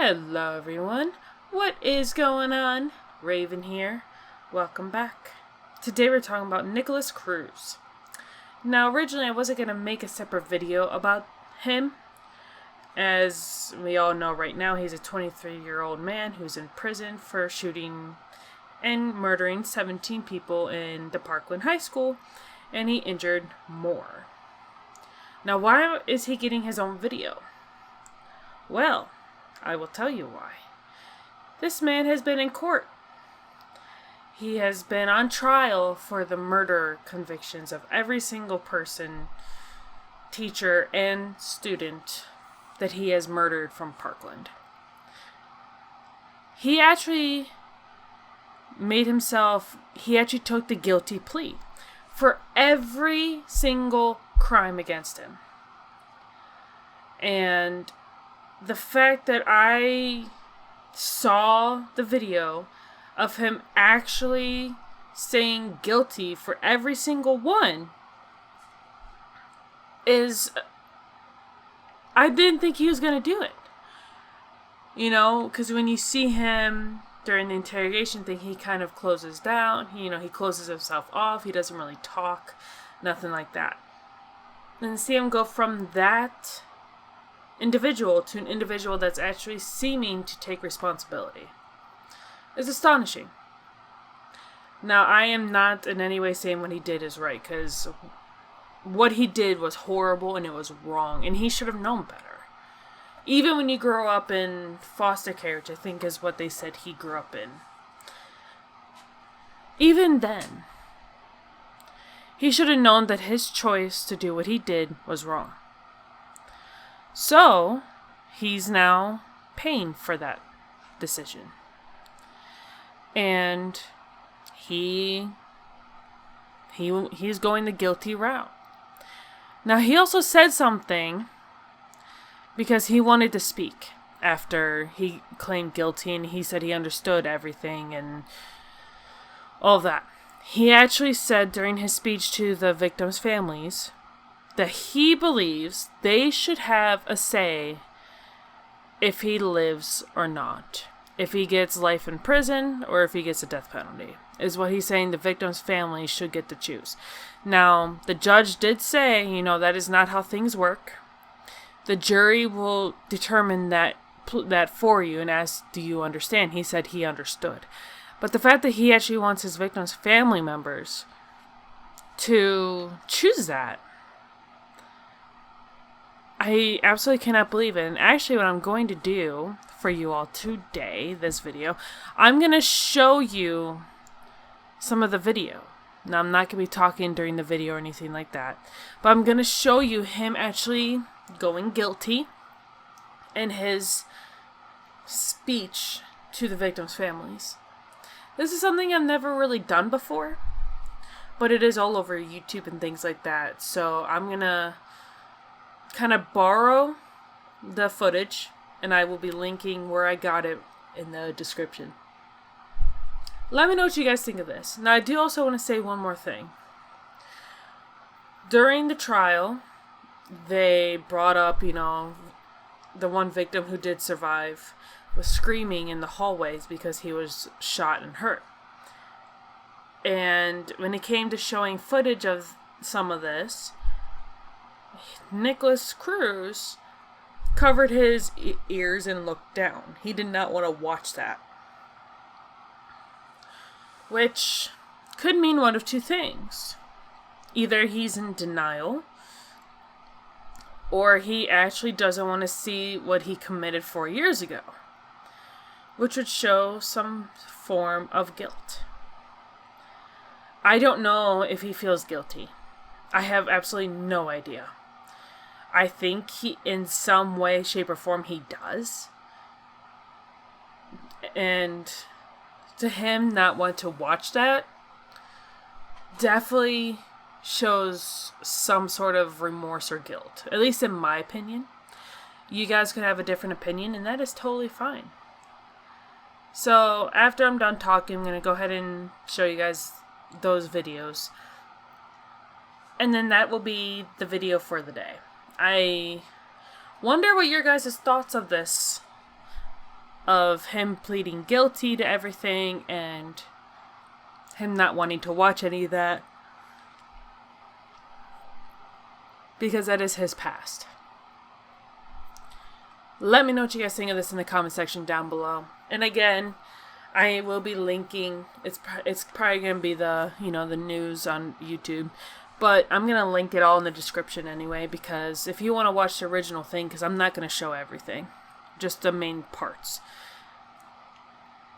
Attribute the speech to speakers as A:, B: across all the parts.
A: Hello everyone, what is going on? Raven here. Welcome back. Today we're talking about Nikolas Cruz. Now originally I wasn't going to make a separate video about him. As we all know right now, he's a 23-year-old man who's in prison for shooting and murdering 17 people in the Parkland High School, and he injured more. Now why is he getting his own video? Well, I will tell you why. This man has been in court. He has been on trial for the murder convictions of every single person, teacher, and student that he has murdered from Parkland. He actually took the guilty plea for every single crime against him. And the fact that I saw the video of him actually saying guilty for every single one is, I didn't think he was going to do it. You know, because when you see him during the interrogation thing, he kind of closes down. He closes himself off. He doesn't really talk. Nothing like that. And see him go from that individual to an individual that's actually seeming to take responsibility is astonishing. Now, I am not in any way saying what he did is right, because what he did was horrible and it was wrong, and he should have known better. Even when you grow up in foster care, which I think is what they said he grew up in, even then, he should have known that his choice to do what he did was wrong. So, he's now paying for that decision. And he's going the guilty route. Now, he also said something because he wanted to speak after he claimed guilty, and he said he understood everything and all that. He actually said during his speech to the victims' families that he believes they should have a say if he lives or not. If he gets life in prison or if he gets a death penalty, is what he's saying. The victim's family should get to choose. Now, the judge did say, that is not how things work. The jury will determine that for you, and ask, do you understand? He said he understood. But the fact that he actually wants his victim's family members to choose that, I absolutely cannot believe it. And actually what I'm going to do for you all today, this video, I'm going to show you some of the video. Now, I'm not going to be talking during the video or anything like that, but I'm going to show you him actually going guilty and his speech to the victims' families. This is something I've never really done before, but it is all over YouTube and things like that. So I'm going to kind of borrow the footage, and I will be linking where I got it in the description. Let me know what you guys think of this. Now, I do also want to say one more thing. During the trial, they brought up, the one victim who did survive was screaming in the hallways because he was shot and hurt. And when it came to showing footage of some of this, Nikolas Cruz covered his ears and looked down. He did not want to watch that. Which could mean one of two things. Either he's in denial, or he actually doesn't want to see what he committed 4 years ago, which would show some form of guilt. I don't know if he feels guilty. I have absolutely no idea. I think he, in some way, shape, or form, he does. And to him not want to watch that definitely shows some sort of remorse or guilt. At least in my opinion. You guys could have a different opinion, and that is totally fine. So, after I'm done talking, I'm going to go ahead and show you guys those videos. And then that will be the video for the day. I wonder what your guys' thoughts of this of him pleading guilty to everything and him not wanting to watch any of that. Because that is his past. Let me know what you guys think of this in the comment section down below. And again, I will be linking, it's probably going to be the news on YouTube. But I'm going to link it all in the description anyway, because if you want to watch the original thing, because I'm not going to show everything, just the main parts.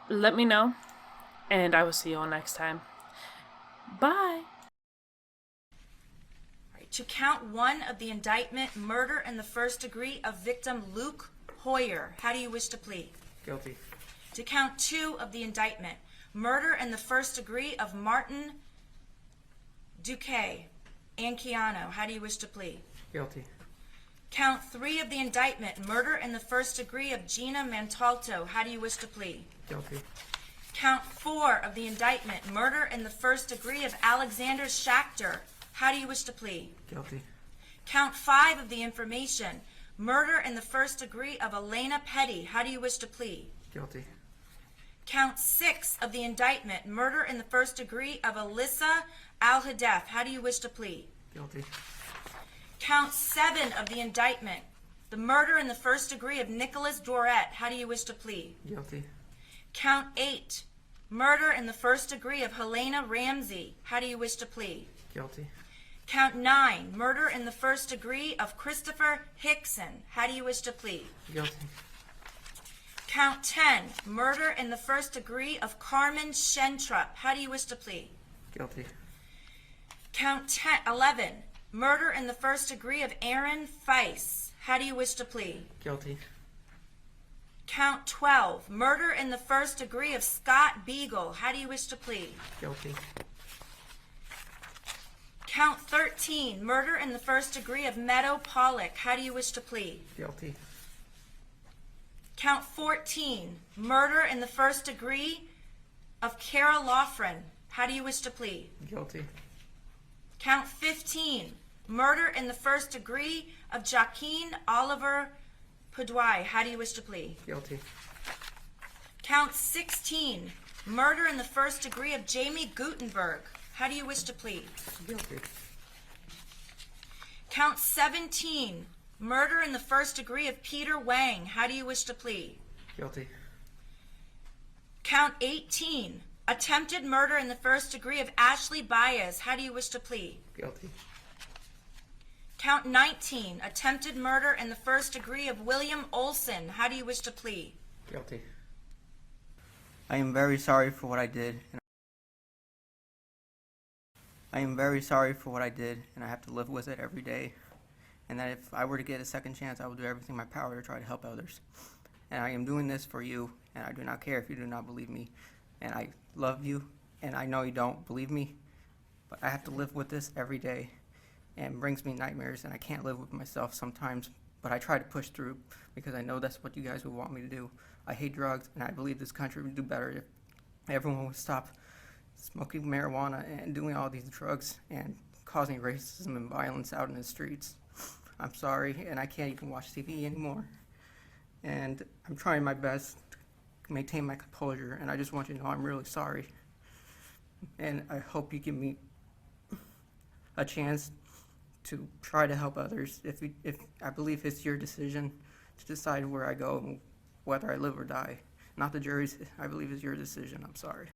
A: Let me know, and I will see you all next time. Bye.
B: To count 1 of the indictment, murder in the first degree of victim Luke Hoyer, how do you wish to plead?
C: Guilty.
B: To count 2 of the indictment, murder in the first degree of Martin Duque Anchiano, how do you wish to plead?
C: Guilty.
B: Count 3 of the indictment, murder in the first degree of Gina Montalto, how do you wish to plead?
C: Guilty.
B: Count 4 of the indictment, murder in the first degree of Alexander Schachter, how do you wish to plead?
C: Guilty.
B: Count 5 of the information, murder in the first degree of Elena Petty, how do you wish to plead?
C: Guilty.
B: Count 6 of the indictment, murder in the first degree of Alyssa Al-Hadef, how do you wish to plead?
C: Guilty.
B: Count 7 of the indictment, the murder in the first degree of Nicholas Doret, how do you wish to plead?
C: Guilty.
B: Count 8, murder in the first degree of Helena Ramsey, how do you wish to plead?
C: Guilty.
B: Count 9, murder in the first degree of Christopher Hickson, how do you wish to plead?
C: Guilty.
B: Count 10, murder in the first degree of Carmen Shentrup, how do you wish to plead?
C: Guilty.
B: Count 11, murder in the first degree of Aaron Feiss, how do you wish to plead?
C: Guilty.
B: Count 12, murder in the first degree of Scott Beagle, how do you wish to plead?
C: Guilty.
B: Count 13, murder in the first degree of Meadow Pollock, how do you wish to plead?
C: Guilty.
B: Count 14, murder in the first degree of Kara Loughran, how do you wish to plead?
C: Guilty.
B: Count 15, murder in the first degree of Joaquin Oliver Pudoy, how do you wish to plead?
C: Guilty.
B: Count 16, murder in the first degree of Jamie Gutenberg, how do you wish to plead?
C: Guilty.
B: Count 17, murder in the first degree of Peter Wang, how do you wish to plead?
C: Guilty.
B: Count 18, attempted murder in the first degree of Ashley Baez, how do you wish to plead?
C: Guilty.
B: Count 19, attempted murder in the first degree of William Olson, how do you wish to plead?
C: Guilty.
D: I am very sorry for what I did. I am very sorry for what I did, and I have to live with it every day. And that if I were to get a second chance, I will do everything in my power to try to help others. And I am doing this for you, and I do not care if you do not believe me. And I love you, and I know you don't believe me, but I have to live with this every day. And it brings me nightmares, and I can't live with myself sometimes, but I try to push through because I know that's what you guys would want me to do. I hate drugs, and I believe this country would do better if everyone would stop smoking marijuana and doing all these drugs and causing racism and violence out in the streets. I'm sorry, and I can't even watch TV anymore. And I'm trying my best to maintain my composure, and I just want you to know I'm really sorry. And I hope you give me a chance to try to help others. If I believe it's your decision to decide where I go and whether I live or die. Not the jury's. I believe it's your decision. I'm sorry.